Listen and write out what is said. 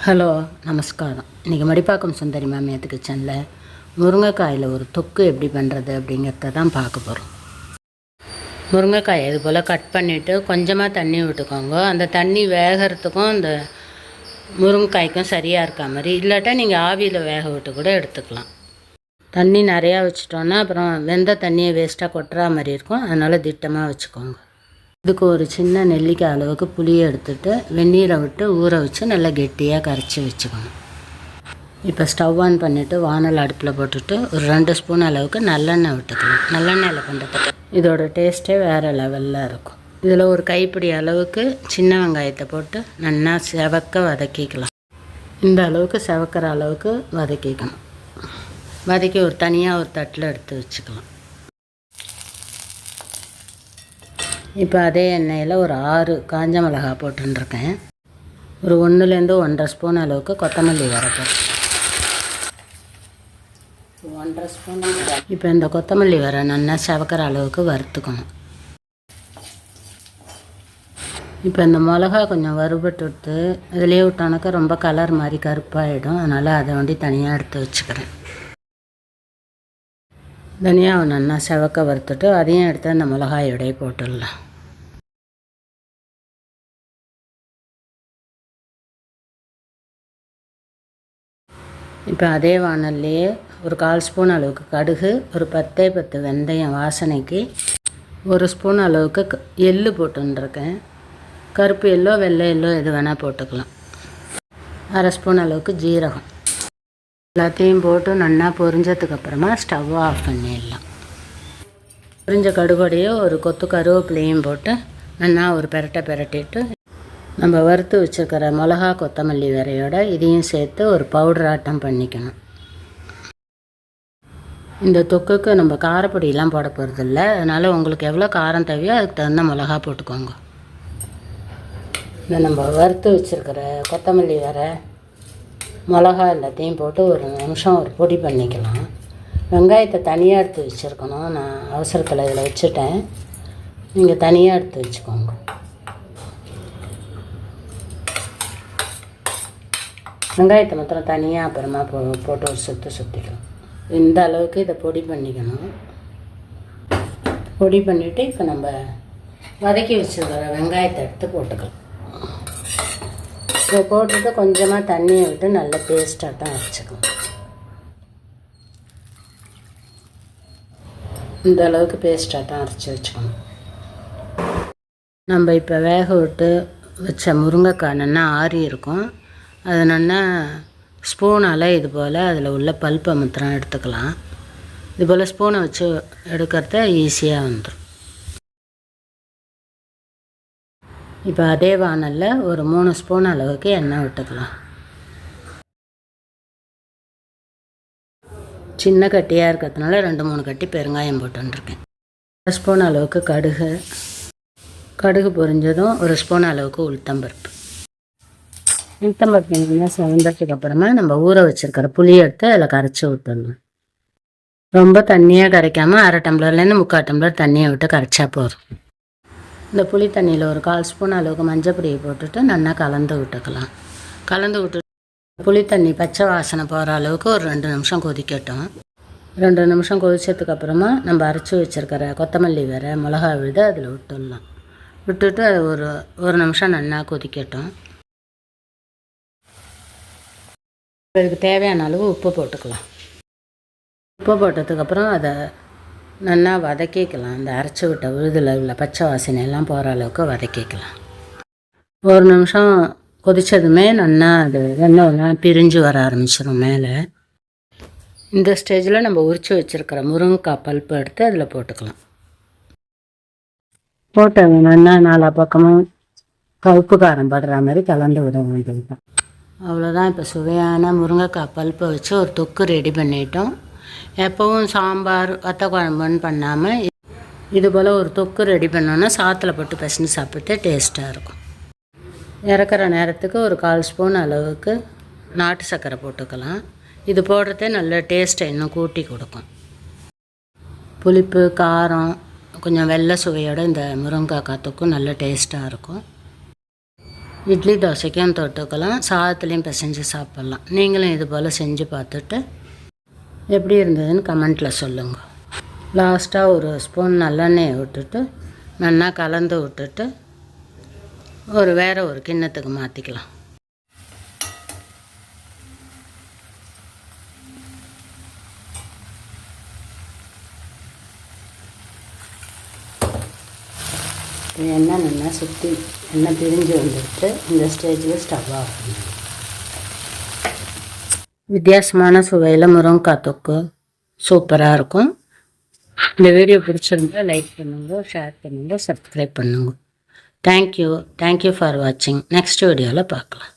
Hello நமஸ்காரம். இன்றைக்கி மடிப்பாக்கம் சுந்தரி மாமியாத்து கிச்சனில் முருங்கைக்காயில் ஒரு தொக்கு எப்படி பண்ணுறது அப்படிங்கிறத தான் பார்க்க போகிறோம். முருங்கைக்காயை இது போல் கட் பண்ணிவிட்டு கொஞ்சமாக தண்ணி விட்டுக்கோங்க. அந்த தண்ணி வேகிறதுக்கும் அந்த முருங்கைக்காய்க்கும் சரியாக இருக்கா மாதிரி, இல்லாட்டா நீங்கள் ஆவியில் வேக விட்டு கூட எடுத்துக்கலாம். தண்ணி நிறையா வச்சிட்டோன்னா அப்புறம் வெந்த தண்ணியை வேஸ்ட்டாக கொட்டுறா மாதிரி இருக்கும். அதனால் திட்டமாக வச்சுக்கோங்க. இதுக்கு ஒரு சின்ன நெல்லிக்காய் அளவுக்கு புளியை எடுத்துகிட்டு வெந்நீரை விட்டு ஊற வச்சு நல்லா கெட்டியாக கரைச்சி வச்சுக்கணும். இப்போ ஸ்டவ் ஆன் பண்ணிவிட்டு வானல் அடுப்பில் போட்டுட்டு ஒரு 2 ஸ்பூன் அளவுக்கு நல்லெண்ணெய் விட்டுக்கலாம். நல்லெண்ணெயில் பண்ணுறதுக்கு இதோட டேஸ்ட்டே வேறு லெவலில் இருக்கும். இதில் ஒரு கைப்பிடி அளவுக்கு சின்ன வெங்காயத்தை போட்டு நல்லா செவக்க வதக்கிக்கலாம். இந்த அளவுக்கு செவக்கிற அளவுக்கு வதக்கிக்கணும். வதக்கி தனியாக ஒரு தட்டில் எடுத்து வச்சுக்கலாம். இப்போ அதே எண்ணெயில் ஒரு 6 காஞ்ச மிளகா போட்டுருக்கேன். ஒரு 1லேருந்து 1.5 ஸ்பூன் அளவுக்கு கொத்தமல்லி வரப்போம். 1.5 ஸ்பூன். இப்போ இந்த கொத்தமல்லி வர நல்லா செவக்கிற அளவுக்கு வறுத்துக்கணும். இப்போ இந்த மிளகா கொஞ்சம் வறுபட்டு விட்டு அதிலே விட்டானாக்கா ரொம்ப கலர் மாதிரி கருப்பாகிடும். அதனால் அதை வண்டி தனியாக எடுத்து வச்சுக்கிறேன். தனியாக நல்லா செவக்க வறுத்துட்டு அதையும் எடுத்து அந்த மிளகாயோடைய போட்டுடலாம். இப்போ அதே வானல்லையே ஒரு 1/4 ஸ்பூன் அளவுக்கு கடுகு, ஒரு 10 வெந்தயம் வாசனைக்கு, 1 ஸ்பூன் அளவுக்கு எள்ளு போட்டுருக்கேன். கருப்பு எள்ளோ வெள்ளை எள்ளோ எது வேணால் போட்டுக்கலாம். 1/2 ஸ்பூன் அளவுக்கு ஜீரகம். எல்லாத்தையும் போட்டு நல்லா பொரிஞ்சதுக்கப்புறமா ஸ்டவ் ஆஃப் பண்ணிடலாம். பொரிஞ்ச கடுகோடையோ ஒரு கொத்து கருவேப்பிலையும் போட்டு நல்லா ஒரு பிரட்டிட்டு நம்ம வறுத்து வச்சுருக்கிற மிளகா கொத்தமல்லி விரையோட இதையும் சேர்த்து ஒரு பவுடர் ஆட்டம் பண்ணிக்கணும். இந்த தொக்குக்கு நம்ம காரப்பொடியெலாம் போட போகிறதில்ல. அதனால் உங்களுக்கு எவ்வளோ காரம் தேவையோ அதுக்கு தகுந்த மிளகா போட்டுக்கோங்க. இந்த நம்ம வறுத்து வச்சுருக்கிற கொத்தமல்லி விரை மிளகா எல்லாத்தையும் போட்டு ஒரு நிமிஷம் ஒரு பொடி பண்ணிக்கலாம். வெங்காயத்தை தனியாக எடுத்து வச்சுருக்கணும். நான் அவசரத்தில் இதில் வச்சுட்டேன். நீங்கள் தனியாக எடுத்து வச்சுக்கோங்க. வெங்காயத்தை மாத்திரம் தனியாக அப்புறமா போட்டு ஒரு சுற்றிக்கலாம். இந்த அளவுக்கு இதை பொடி பண்ணிக்கணும். பொடி பண்ணிவிட்டு இப்போ நம்ம வதக்கி வச்சுருக்கிற வெங்காயத்தை எடுத்து போட்டுக்கலாம். இதை போட்டுட்டு கொஞ்சமாக தண்ணியை விட்டு நல்லா பேஸ்ட்டாட்டம் அரைச்சிக்கலாம். இந்த அளவுக்கு பேஸ்ட்டாட்டம் அரைச்சி வச்சுக்கணும். நம்ம இப்போ வேக விட்டு வச்ச முருங்கைக்காய் நல்லா ஆறி இருக்கும். அது நல்லா ஸ்பூனால் இது போல் அதில் உள்ள பல்ப்பை மாத்திரம் எடுத்துக்கலாம். இது போல் ஸ்பூனை வச்சு எடுக்கிறத ஈஸியாக வந்துடும். இப்போ அதே வானலில் ஒரு 3 ஸ்பூன் அளவுக்கு எண்ணெய் விட்டுக்கலாம். சின்ன கட்டியாக இருக்கிறதுனால 2-3 கட்டி பெருங்காயம் போட்டுருக்கேன். 1 ஸ்பூன் அளவுக்கு கடுகு பொரிஞ்சதும் 1 ஸ்பூன் அளவுக்கு உளுத்தம்பருப்பு நல்லா செவந்ததுக்கு அப்புறமா நம்ம ஊற வச்சுருக்கிற புளி எடுத்து அதில் கரைச்சி ஊற்றணும். ரொம்ப தண்ணியாக கரைக்காமல் 1/2 டம்ளர்லேருந்து 3/4 டம்ளர் தண்ணியை விட்டு கரைச்சா போதும். இந்த புளி தண்ணியில் ஒரு 1/4 ஸ்பூன் அளவுக்கு மஞ்சள் பொடியை போட்டுட்டு நல்லா கலந்து விட்டுக்கலாம். கலந்து விட்டுட்டு புளி தண்ணி பச்சை வாசனை போகிற அளவுக்கு ஒரு 2 நிமிஷம் கொதிக்கட்டும். 2 நிமிஷம் கொதிச்சதுக்கப்புறமா நம்ம அரைச்சி வச்சுருக்கிற கொத்தமல்லி விரை மிளகா விழுது அதில் விட்டுடலாம். விட்டுட்டு அது ஒரு நிமிஷம் நல்லா கொதிக்கட்டும். இதுக்கு தேவையான அளவு உப்பு போட்டுக்கலாம். உப்பு போட்டதுக்கப்புறம் அதை நல்லா வதக்கிக்கலாம். அந்த அரைச்சி விட்ட விழுதில் உள்ள பச்சை வாசனையெல்லாம் போகிற அளவுக்கு வதக்கிக்கலாம். 1 நிமிஷம் கொதித்ததுமே நல்லா அது வெண்ணெய் பிரிஞ்சு வர ஆரம்பிச்சிடும் மேலே. இந்த ஸ்டேஜில் நம்ம உரித்து வச்சுருக்கிற முருங்கைக்காய் பல்ப்பு எடுத்து அதில் போட்டுக்கலாம். போட்டு நல்லா 4 பக்கமும் உப்பு காரம் படுற மாதிரி கலந்து விட வேண்டியது தான். அவ்வளோதான். இப்போ சுவையான முருங்கைக்காய் பல்ப்பை வச்சு ஒரு தொக்கு ரெடி பண்ணிட்டோம். எப்போவும் சாம்பார் வத்த குழம்புன்னு பண்ணாமல் இது போல் ஒரு தொக்கு ரெடி பண்ணோன்னா சாத்தில் போட்டு பிசைஞ்சு சாப்பிட்டு டேஸ்ட்டாக இருக்கும். இறக்குற நேரத்துக்கு ஒரு 1/4 ஸ்பூன் அளவுக்கு நாட்டு சர்க்கரை போட்டுக்கலாம். இது போடுறதே நல்ல டேஸ்ட்டை இன்னும் கூட்டி கொடுக்கும். புளிப்பு காரம் கொஞ்சம் வெள்ளை சுவையோடு இந்த முருங்கைக்காய் தொக்கும் நல்ல டேஸ்ட்டாக இருக்கும். இட்லி தோசைக்கும் தொட்டுக்கலாம், சாதத்துலேயும் பிசைஞ்சு சாப்பிட்லாம். நீங்களும் இது போல் செஞ்சு பார்த்துட்டு எப்படி இருந்ததுன்னு கமெண்ட்டில் சொல்லுங்கள். லாஸ்ட்டாக ஒரு ஸ்பூன் நல்லெண்ணெயை விட்டுட்டு நல்லா கலந்து விட்டுட்டு வேறு ஒரு கிண்ணத்துக்கு மாற்றிக்கலாம். எண்ணெய் நல்லா சுற்றி எண்ணெய் பிரிஞ்சு வந்துட்டு இந்த ஸ்டேஜில் ஸ்டவ் ஆஃப் பண்ணணும். வித்தியாசமான சுவையில் முருங்கைக்காய் தொக்கு சூப்பராக இருக்கும். இந்த வீடியோ பிடிச்சிருந்தா லைக் பண்ணுங்க, ஷேர் பண்ணுங்கள், சப்ஸ்கிரைப் பண்ணுங்க. தேங்க்யூ ஃபார் வாட்சிங். நெக்ஸ்ட் வீடியோவில் பார்க்கலாம்.